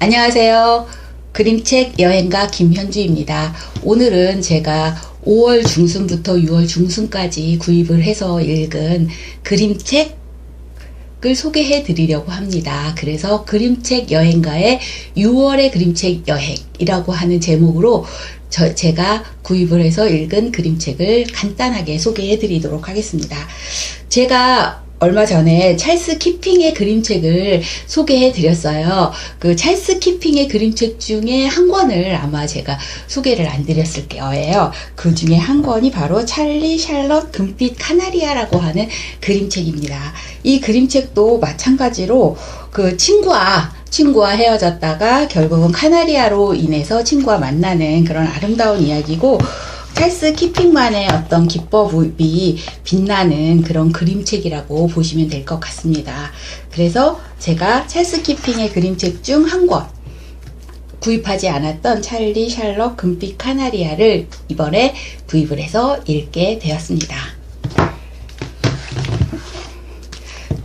안녕하세요. 그림책 여행가 김현주입니다. 오늘은 제가 5월 중순부터 6월 중순까지 구입을 해서 읽은 그림책을 소개해 드리려고 합니다. 그래서 그림책 여행가의 6월의 그림책 여행이라고 하는 제목으로 제가 구입을 해서 읽은 그림책을 간단하게 소개해 드리도록 하겠습니다. 제가 얼마 전에 찰스 키핑의 그림책을 소개해 드렸어요. 그 찰스 키핑의 그림책 중에 한 권을 아마 제가 소개를 안 드렸을 거예요. 그 중에 한 권이 바로 찰리 샬럿 금빛 카나리아라고 하는 그림책입니다. 이 그림책도 마찬가지로 그 친구와 헤어졌다가 결국은 카나리아로 인해서 친구와 만나는 그런 아름다운 이야기고, 찰스 키핑만의 어떤 기법이 빛나는 그런 그림책이라고 보시면 될 것 같습니다. 그래서 제가 찰스 키핑의 그림책 중 한 권, 구입하지 않았던 찰리 샬럿 금빛 카나리아를 이번에 구입을 해서 읽게 되었습니다.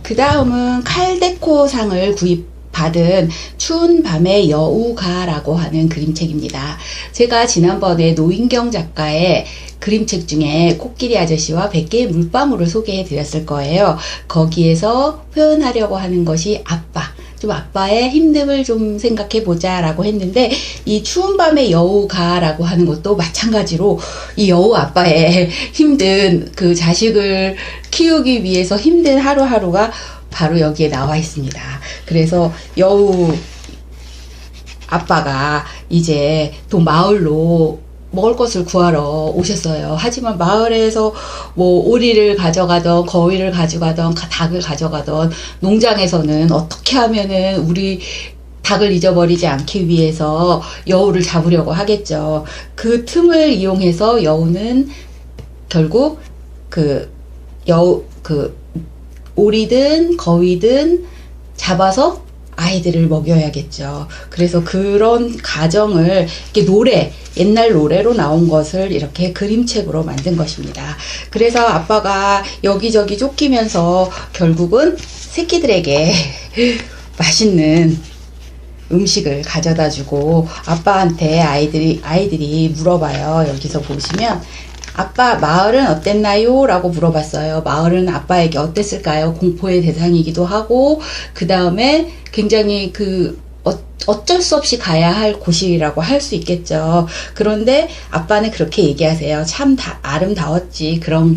그 다음은 칼데코상을 받은 추운 밤의 여우가라고 하는 그림책입니다. 제가 지난번에 노인경 작가의 그림책 중에 코끼리 아저씨와 100개의 물방울을 소개해 드렸을 거예요. 거기에서 표현하려고 하는 것이 좀 아빠의 힘듦을 좀 생각해 보자 라고 했는데, 이 추운 밤의 여우가라고 하는 것도 마찬가지로 이 여우 아빠의 힘든 그 자식을 키우기 위해서 힘든 하루하루가 바로 여기에 나와 있습니다. 그래서 여우 아빠가 이제 또 마을로 먹을 것을 구하러 오셨어요. 하지만 마을에서 뭐 오리를 가져가던 거위를 가져가던 닭을 가져가던, 농장에서는 어떻게 하면은 우리 닭을 잊어버리지 않기 위해서 여우를 잡으려고 하겠죠. 그 틈을 이용해서 여우는 결국 오리든 거위든 잡아서 아이들을 먹여야겠죠. 그래서 그런 가정을 이렇게 옛날 노래로 나온 것을 이렇게 그림책으로 만든 것입니다. 그래서 아빠가 여기저기 쫓기면서 결국은 새끼들에게 맛있는 음식을 가져다 주고, 아빠한테 아이들이 물어봐요. 여기서 보시면 아빠, 마을은 어땠나요? 라고 물어봤어요. 마을은 아빠에게 어땠을까요? 공포의 대상이기도 하고, 그 다음에 굉장히 어쩔 수 없이 가야 할 곳이라고 할 수 있겠죠. 그런데 아빠는 그렇게 얘기하세요. 참 아름다웠지. 그럼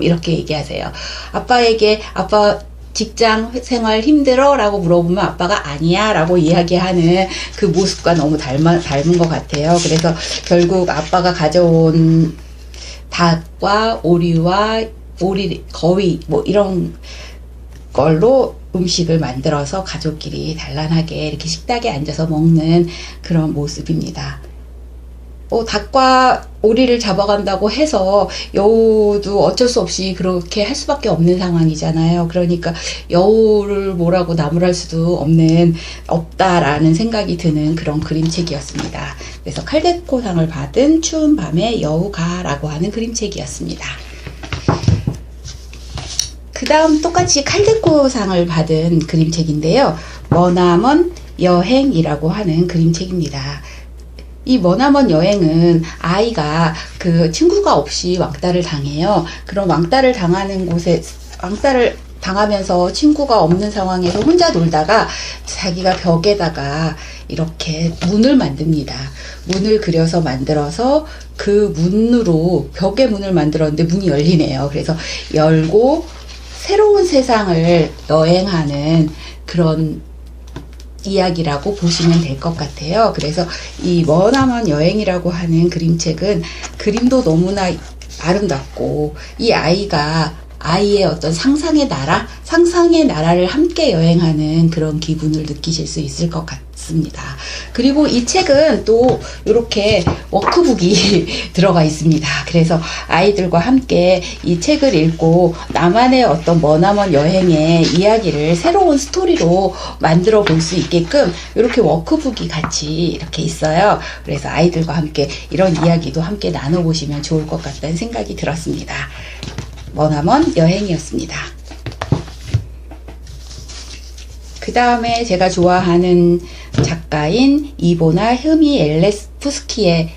이렇게 얘기하세요. 아빠 직장 생활 힘들어? 라고 물어보면 아빠가 아니야 라고 이야기하는 그 모습과 너무 닮은 것 같아요. 그래서 결국 아빠가 가져온 닭과 거위 이런 걸로 음식을 만들어서 가족끼리 단란하게 이렇게 식탁에 앉아서 먹는 그런 모습입니다. 닭과 오리를 잡아간다고 해서 여우도 어쩔 수 없이 그렇게 할 수밖에 없는 상황이잖아요. 그러니까 여우를 뭐라고 나무랄 수도 없다라는 생각이 드는 그런 그림책이었습니다. 그래서 칼데코상을 받은 추운 밤의 여우가라고 하는 그림책이었습니다. 그 다음 똑같이 칼데코상을 받은 그림책인데요. 머나먼 여행이라고 하는 그림책입니다. 이 머나먼 여행은 아이가 친구가 없이 왕따를 당해요. 그런 왕따를 당하면서 친구가 없는 상황에서 혼자 놀다가 자기가 벽에다가 이렇게 문을 만듭니다. 문을 그려서 만들어서 그 문으로 벽에 문을 만들었는데 문이 열리네요. 그래서 열고 새로운 세상을 여행하는 그런 이야기라고 보시면 될 것 같아요. 그래서 이 머나먼 여행이라고 하는 그림책은 그림도 너무나 아름답고, 이 아이의 어떤 상상의 나라를 함께 여행하는 그런 기분을 느끼실 수 있을 것 같습니다. 그리고 이 책은 또 이렇게 워크북이 들어가 있습니다. 그래서 아이들과 함께 이 책을 읽고 나만의 어떤 머나먼 여행의 이야기를 새로운 스토리로 만들어 볼 수 있게끔 이렇게 워크북이 같이 이렇게 있어요. 그래서 아이들과 함께 이런 이야기도 함께 나눠보시면 좋을 것 같다는 생각이 들었습니다. 머나먼 여행이었습니다. 그 다음에 제가 좋아하는 작가인 이보나 흐미 엘레프스키의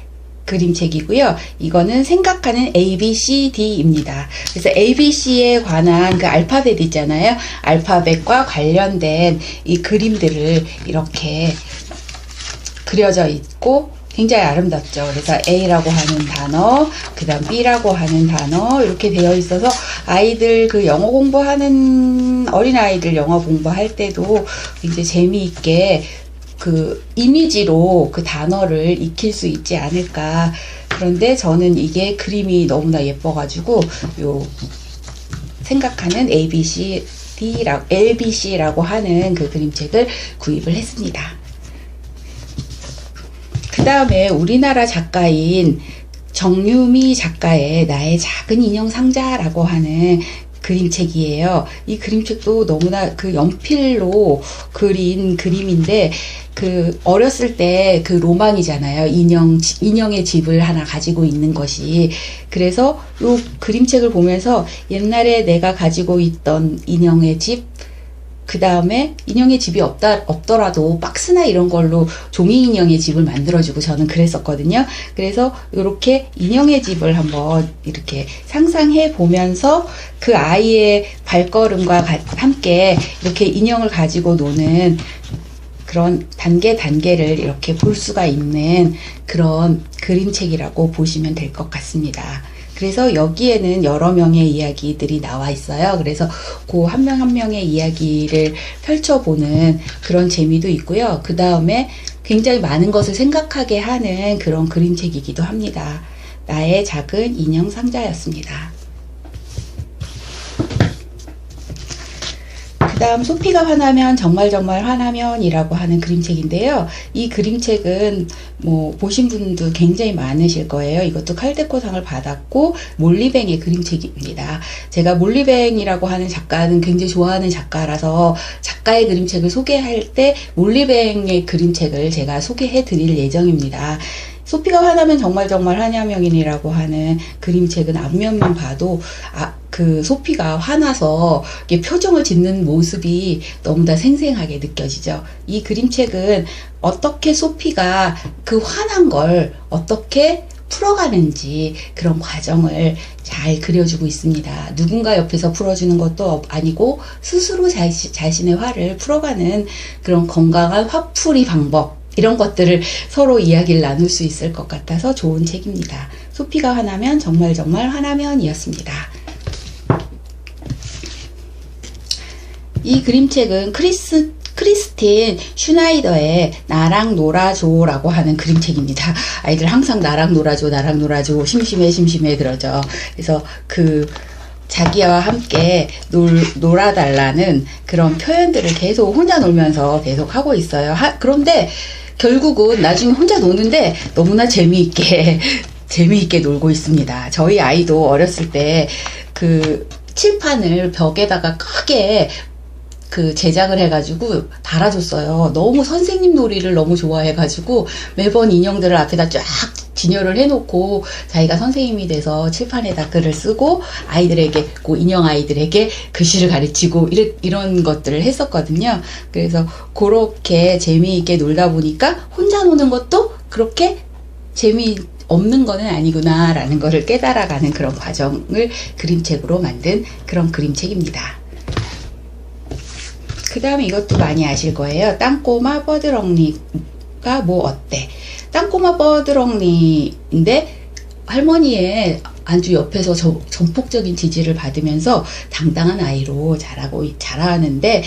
그림책이고요. 이거는 생각하는 ABCD입니다. 그래서 ABC에 관한 그 알파벳 있잖아요. 알파벳과 관련된 이 그림들을 이렇게 그려져 있고 굉장히 아름답죠. 그래서 A라고 하는 단어, 그 다음 B라고 하는 단어 이렇게 되어 있어서 아이들 그 영어 공부하는 어린아이들 영어 공부할 때도 굉장히 재미있게 그 이미지로 그 단어를 익힐 수 있지 않을까. 그런데 저는 이게 그림이 너무나 예뻐가지고 요 생각하는 LBC라고 하는 그 그림책을 구입을 했습니다. 그 다음에 우리나라 작가인 정유미 작가의 나의 작은 인형 상자라고 하는 그림책이에요. 이 그림책도 너무나 그 연필로 그린 그림인데 그 어렸을 때 그 로망이잖아요. 인형의 집을 하나 가지고 있는 것이. 그래서 이 그림책을 보면서 옛날에 내가 가지고 있던 인형의 집, 그 다음에 인형의 집이 없더라도 박스나 이런 걸로 종이 인형의 집을 만들어주고 저는 그랬었거든요. 그래서 이렇게 인형의 집을 한번 이렇게 상상해 보면서 그 아이의 발걸음과 함께 이렇게 인형을 가지고 노는 그런 단계를 이렇게 볼 수가 있는 그런 그림책이라고 보시면 될 것 같습니다. 그래서 여기에는 여러 명의 이야기들이 나와 있어요. 그래서 그 한 명 한 명의 이야기를 펼쳐보는 그런 재미도 있고요. 그 다음에 굉장히 많은 것을 생각하게 하는 그런 그림책이기도 합니다. 나의 작은 인형 상자였습니다. 그 다음 소피가 화나면 정말 화나면이라고 하는 그림책인데요. 이 그림책은 뭐 보신 분도 굉장히 많으실 거예요. 이것도 칼데코상을 받았고 몰리뱅의 그림책입니다. 제가 몰리뱅이라고 하는 작가는 굉장히 좋아하는 작가라서 작가의 그림책을 소개할 때 몰리뱅의 그림책을 제가 소개해 드릴 예정입니다. 소피가 화나면 정말 화냐명인이라고 하는 그림책은 앞면만 봐도 그 소피가 화나서 표정을 짓는 모습이 너무나 생생하게 느껴지죠. 이 그림책은 어떻게 소피가 그 화난 걸 어떻게 풀어가는지 그런 과정을 잘 그려주고 있습니다. 누군가 옆에서 풀어주는 것도 아니고 스스로 자신의 화를 풀어가는 그런 건강한 화풀이 방법, 이런 것들을 서로 이야기를 나눌 수 있을 것 같아서 좋은 책입니다. 소피가 화나면 정말 화나면이었습니다. 이 그림책은 크리스틴 슈나이더의 나랑 놀아줘라고 하는 그림책입니다. 아이들 항상 나랑 놀아줘 심심해 그러죠. 그래서 그 자기와 함께 놀아달라는 그런 표현들을 계속 혼자 놀면서 계속 하고 있어요. 그런데 결국은 나중에 혼자 노는데 너무나 재미있게 놀고 있습니다. 저희 아이도 어렸을 때 그 칠판을 벽에다가 크게 그 제작을 해가지고 달아줬어요. 너무 선생님 놀이를 너무 좋아해가지고 매번 인형들을 앞에다 쫙 진열을 해놓고 자기가 선생님이 돼서 칠판에다 글을 쓰고 아이들에게, 그 인형 아이들에게 글씨를 가르치고 이런 것들을 했었거든요. 그래서 그렇게 재미있게 놀다 보니까 혼자 노는 것도 그렇게 재미없는 거는 아니구나 라는 거를 깨달아가는 그런 과정을 그림책으로 만든 그런 그림책입니다. 그 다음에 이것도 많이 아실 거예요. 땅꼬마 버드렁니가 뭐 어때? 땅꼬마 버드렁니인데 할머니의 아주 옆에서 전폭적인 지지를 받으면서 당당한 아이로 자라는데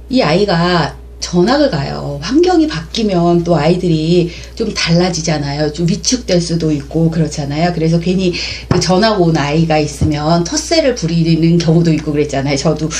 이 아이가 전학을 가요. 환경이 바뀌면 또 아이들이 좀 달라지잖아요. 좀 위축될 수도 있고 그렇잖아요. 그래서 괜히 그 전학 온 아이가 있으면 텃세를 부리는 경우도 있고 그랬잖아요. 저도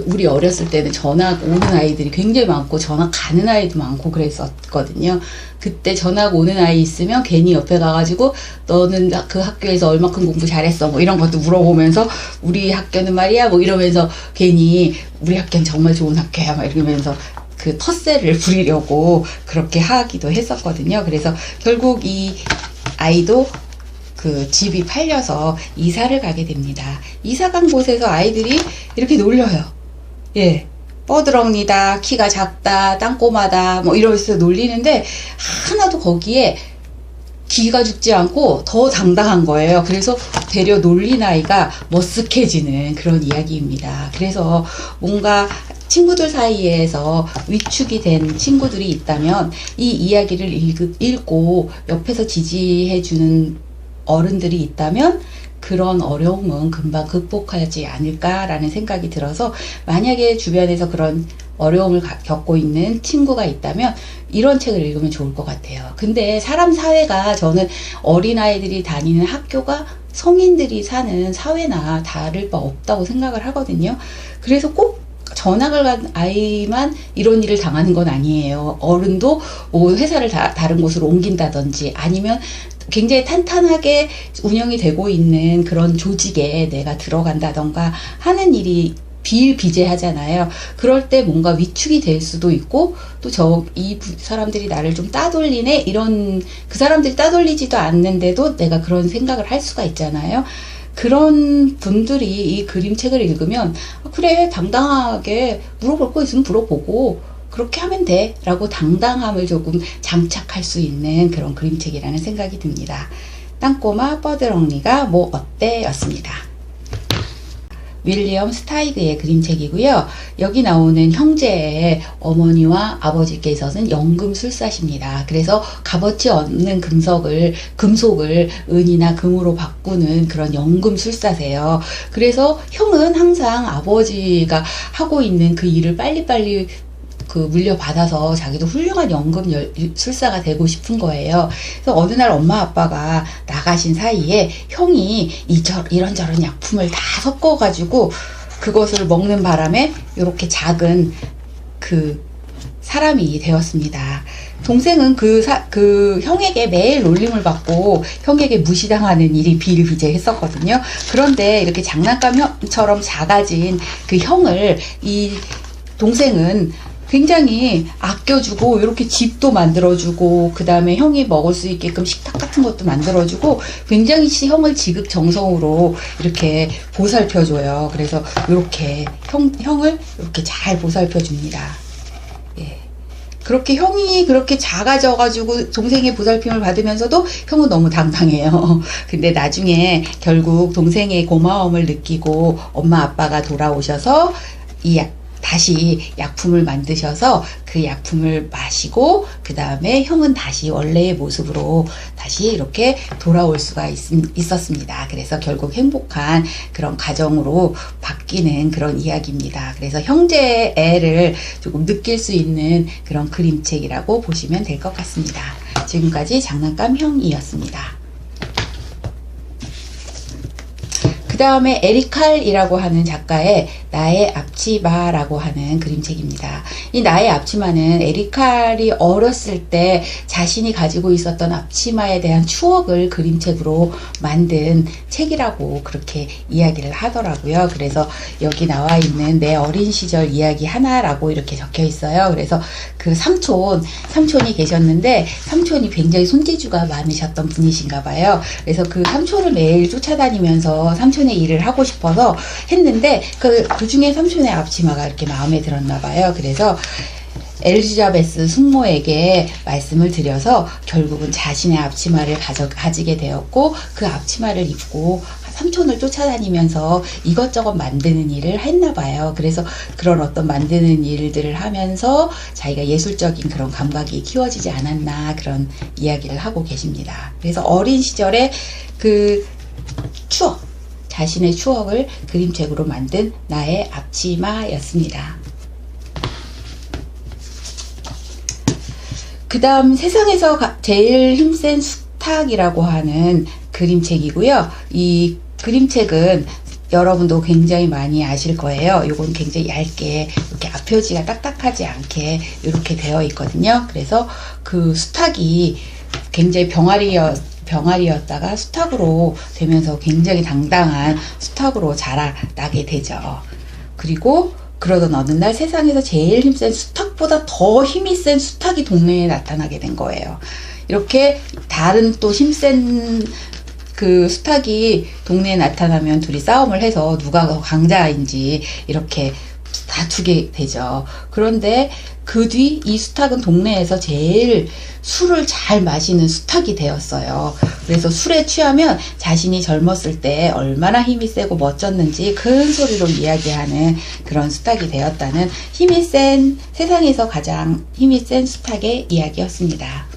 우리 어렸을 때는 전학 오는 아이들이 굉장히 많고 전학 가는 아이도 많고 그랬었거든요. 그때 전학 오는 아이 있으면 괜히 옆에 가가지고 너는 그 학교에서 얼마큼 공부 잘했어 뭐 이런 것도 물어보면서 우리 학교는 말이야 뭐 이러면서 괜히 우리 학교는 정말 좋은 학교야 막 이러면서 그 텃세를 부리려고 그렇게 하기도 했었거든요. 그래서 결국 이 아이도 그 집이 팔려서 이사를 가게 됩니다. 이사 간 곳에서 아이들이 이렇게 놀려요. 예. 뻐드렁니다, 키가 작다, 땅꼬마다, 뭐 이러면서 놀리는데, 하나도 거기에 기가 죽지 않고 더 당당한 거예요. 그래서 되려 놀린 아이가 머쓱해지는 그런 이야기입니다. 그래서 뭔가 친구들 사이에서 위축이 된 친구들이 있다면 이 이야기를 읽고 옆에서 지지해주는 어른들이 있다면 그런 어려움은 금방 극복하지 않을까라는 생각이 들어서, 만약에 주변에서 그런 어려움을 겪고 있는 친구가 있다면 이런 책을 읽으면 좋을 것 같아요. 근데 사람 사회가, 저는 어린아이들이 다니는 학교가 성인들이 사는 사회나 다를 바 없다고 생각을 하거든요. 그래서 꼭 전학을 간 아이만 이런 일을 당하는 건 아니에요. 어른도 뭐 회사를 다른 곳으로 옮긴다든지, 아니면 굉장히 탄탄하게 운영이 되고 있는 그런 조직에 내가 들어간다던가 하는 일이 비일비재하잖아요. 그럴 때 뭔가 위축이 될 수도 있고, 또 이 사람들이 나를 좀 따돌리네, 이런, 그 사람들이 따돌리지도 않는데도 내가 그런 생각을 할 수가 있잖아요. 그런 분들이 이 그림책을 읽으면, 그래, 당당하게 물어볼 거 있으면 물어보고 그렇게 하면 돼 라고 당당함을 조금 장착할 수 있는 그런 그림책이라는 생각이 듭니다. 땅꼬마 뻐드렁니가 뭐 어때? 였습니다. 윌리엄 스타이그의 그림책이고요. 여기 나오는 형제의 어머니와 아버지께서는 연금술사십니다. 그래서 값어치 없는 금속을 은이나 금으로 바꾸는 그런 연금술사세요. 그래서 형은 항상 아버지가 하고 있는 그 일을 빨리빨리 물려받아서 자기도 훌륭한 연금술사가 되고 싶은 거예요. 그래서 어느 날 엄마 아빠가 나가신 사이에 형이 이런저런 약품을 다 섞어가지고 그것을 먹는 바람에 이렇게 작은 사람이 되었습니다. 동생은 그 형에게 매일 놀림을 받고 형에게 무시당하는 일이 비일비재했었거든요. 그런데 이렇게 장난감처럼 작아진 그 형을 이 동생은 굉장히 아껴주고, 이렇게 집도 만들어주고, 그 다음에 형이 먹을 수 있게끔 식탁 같은 것도 만들어주고, 굉장히 형을 지극정성으로 이렇게 보살펴줘요. 그래서 이렇게 형을 이렇게 잘 보살펴줍니다. 예. 그렇게 형이 그렇게 작아져가지고 동생의 보살핌을 받으면서도 형은 너무 당당해요. 근데 나중에 결국 동생의 고마움을 느끼고 엄마 아빠가 돌아오셔서 다시 약품을 만드셔서 그 약품을 마시고, 그 다음에 형은 다시 원래의 모습으로 다시 이렇게 돌아올 수가 있었습니다. 그래서 결국 행복한 그런 가정으로 바뀌는 그런 이야기입니다. 그래서 형제의 애를 조금 느낄 수 있는 그런 그림책이라고 보시면 될 것 같습니다. 지금까지 장난감 형이었습니다. 그 다음에 에리칼이라고 하는 작가의 나의 앞치마라고 하는 그림책입니다. 이 나의 앞치마는 에리칼이 어렸을 때 자신이 가지고 있었던 앞치마에 대한 추억을 그림책으로 만든 책이라고 그렇게 이야기를 하더라고요. 그래서 여기 나와 있는 내 어린 시절 이야기 하나라고 이렇게 적혀 있어요. 그래서 그 삼촌이 계셨는데, 삼촌이 굉장히 손재주가 많으셨던 분이신가 봐요. 그래서 그 삼촌을 매일 쫓아다니면서 삼촌의 일을 하고 싶어서 했는데, 그 중에 삼촌의 앞치마가 이렇게 마음에 들었나 봐요. 그래서 엘리자베스 숙모에게 말씀을 드려서 결국은 자신의 앞치마를 가지게 되었고, 그 앞치마를 입고 삼촌을 쫓아다니면서 이것저것 만드는 일을 했나 봐요. 그래서 그런 어떤 만드는 일들을 하면서 자기가 예술적인 그런 감각이 키워지지 않았나, 그런 이야기를 하고 계십니다. 그래서 어린 시절의 그 자신의 추억을 그림책으로 만든 나의 앞치마였습니다. 그 다음 세상에서 제일 힘센 수탉이라고 하는 그림책이고요. 이 그림책은 여러분도 굉장히 많이 아실 거예요. 이건 굉장히 얇게 이렇게 앞표지가 딱딱하지 않게 이렇게 되어 있거든요. 그래서 그 수탉이 굉장히 병아리였다가 수탉으로 되면서 굉장히 당당한 수탉으로 자라나게 되죠. 그리고 그러던 어느 날 세상에서 제일 힘센 수탉보다 더 힘이 센 수탉이 동네에 나타나게 된 거예요. 이렇게 다른 또 힘센 그 수탉이 동네에 나타나면 둘이 싸움을 해서 누가 더 강자인지 이렇게 다투게 되죠. 그런데 그 뒤 이 수탉은 동네에서 제일 술을 잘 마시는 수탉이 되었어요. 그래서 술에 취하면 자신이 젊었을 때 얼마나 힘이 세고 멋졌는지 큰 소리로 이야기하는 그런 수탉이 되었다는 힘이 센, 세상에서 가장 힘이 센 수탉의 이야기였습니다.